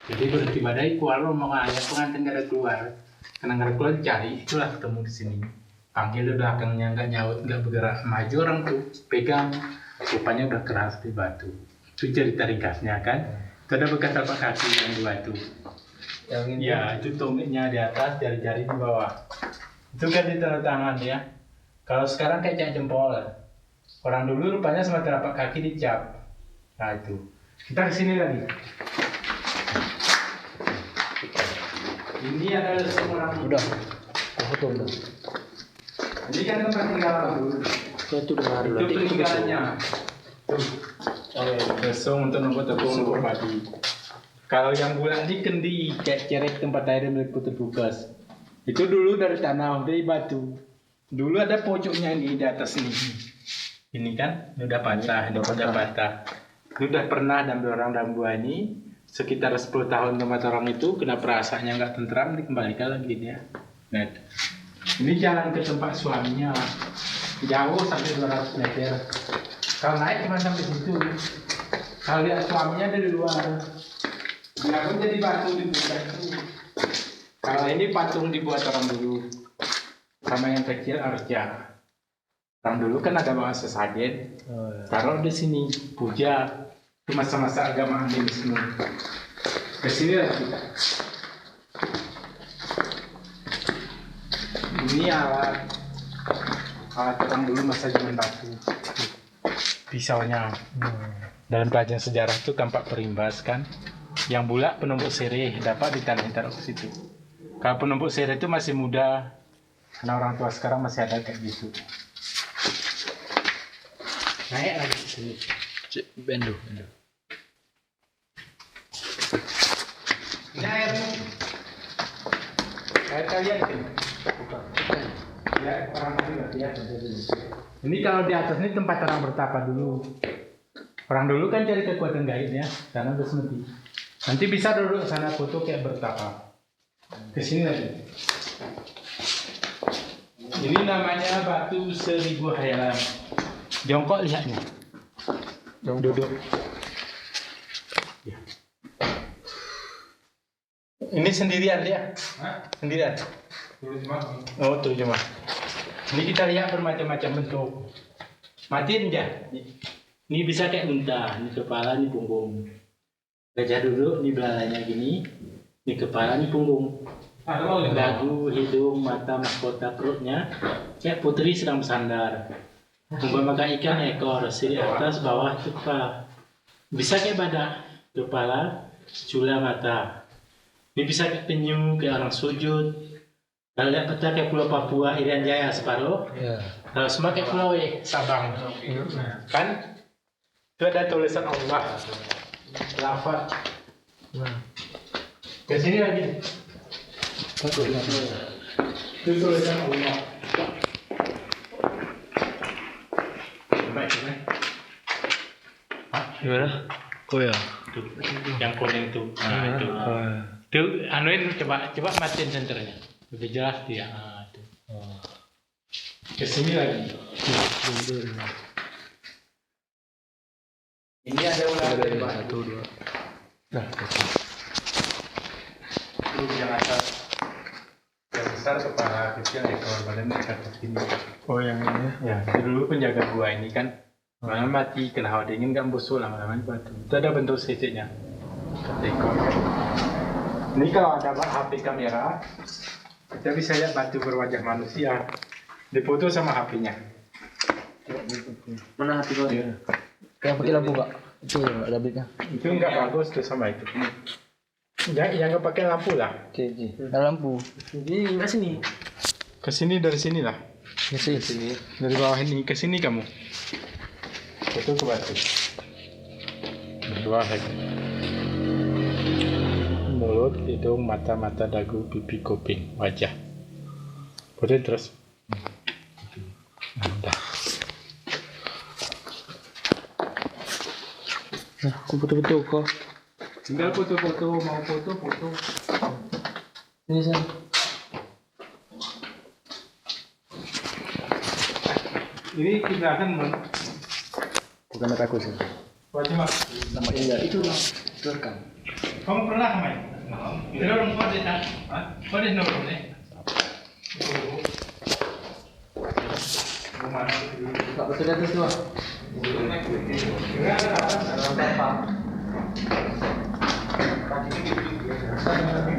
Jadi berhenti badai keluar mau ayah pengantin gak ada keluar. Karena nggak ada keluar cari, itulah ketemu di sini. Panggil di belakangnya nggak nyaut, nggak bergerak, maju orang tuh pegang, rupanya udah keras di batu. Itu cerita ringkasnya kan. Itu ada bekas telapak kaki yang di batu. Yang ini. Ya itu tumitnya di atas, jari-jari di bawah. Itu kan di tanda tangan ya. Kalau sekarang kayak cap jempol. Orang dulu rupanya sama telapak kaki dicap. Nah itu. Kita kesini lagi. Ini adalah seorang. Udah. Foto udah. Ini kan tempat tinggal dulu. Itu dengar Itu peninggalannya. Tuh. Besong untuk nomor tepung padi. Kalau yang bulan di kendi kayak cerek tempat air milik Putri Bukas. Itu dulu dari tanah, dari batu. Dulu ada pojoknya di atas nih. Ini kan ini udah patah, ini udah patah. Ini udah pernah dan orang dalam gua ini sekitar 10 tahun tempat orang itu kena perasaannya nggak tentram dikembalikan lagi dia. Nah, ini jalan ke tempat suaminya jauh sampai 200 meter. Kalau naik cuma sampai situ. Kalau lihat suaminya dari luar, dia pun jadi patung dibuat. Kalau ini patung dibuat orang dulu, sama yang kecil Arja. Orang dulu kan ada bawa sesajen, taruh di sini puja. Itu masa-masa agama Hindu. Kesini lah kita. Ini alat orang dulu masa zaman batu. Pisaunya. Dalam pelajaran sejarah itu tampak perimbas kan. Yang bulat penumbuk sirih dapat ditanamin taruh ke situ. Kalau penumbuk sirih itu masih muda, karena orang tua sekarang masih ada kayak gitu. Naik lagi ke sini. Bendo. Ini airnya. Air kalian ini. Bukan. Ya, orang tadi nggak lihat. Ini kalau di atas ini tempat orang bertapa dulu. Orang dulu kan cari kekuatan gaib ya, karena udah semati. Nanti bisa duduk sana foto kayak bertapa. Kesini lagi. Ini namanya batu 1000 hayalan. Jongkok lihatnya. Duduk. Ya. Ini sendirian dia. Hah? Sendirian. Oh tuh cuma. Ini kita lihat bermacam-macam bentuk. Matiin aja. Ini bisa kayak unta, ini kepala, ini punggung. Gajah duduk, ini belalainya gini, ini kepala, ini punggung. Dagu, hidung, mata, mahkota, perutnya kayak putri sedang bersandar. Makan ikan ekor, siri atas, bawah, itu kepala. Bisa kayak badak, kepala, cula, mata. Ini bisa kayak penyu, kayak orang sujud. Kalau lihat peta kayak Pulau Papua, Irian Jaya, separuh. Ya. Kalau semua kayak Pulau Sabang. Kan? Itu ada tulisan Allah. Lafaz. Ke sini lagi. Itu tulisan Allah. Baik. Gimana? Oh ya. Tuh, yang kuning tuh. Nah, itu. Tuh, anuin coba matiin senternya. Lebih jelas dia. Nah, itu. Ke sini lagi. Ini ada ular dari batu. 1, 2. Nah, itu yang atas. Yang besar kepala, kecil ekor, badannya ke atas sini. Oh yang ini. Ya, dulu penjaga gua ini kan malam mati kena hawa dingin kan busuk lama-lama di batu. Itu ada bentuk sisiknya. Ekor. Ini kalau ada HP kamera, kita bisa lihat batu berwajah manusia. Dipoto sama HP-nya. Mana hati kau? Ya. Yang pakai lampu Pak? Itu ya, ada bitnya. Itu enggak bagus tuh sama itu. Ya, yang nggak pakai lampu lah. Oke. Ada lampu. Ini enggak sini. Ke sini dari sini lah. Ya sini. Dari bawah ini ke sini kamu. Itu ke batu. Berdua lagi. Mulut, hidung, mata, dagu, pipi, kuping, wajah. Fotoin terus. Nah, udah. Nah, aku foto-foto kok. Tinggal foto-foto, mau foto. Ini San. Ini kelihatan Bukan aku sih. wajah mas. Nama Indah itu lah. Itu rekam. Kamu pernah main? Itu orang kau desa, kau desa orang ni. Tak betul atas tu. Dalam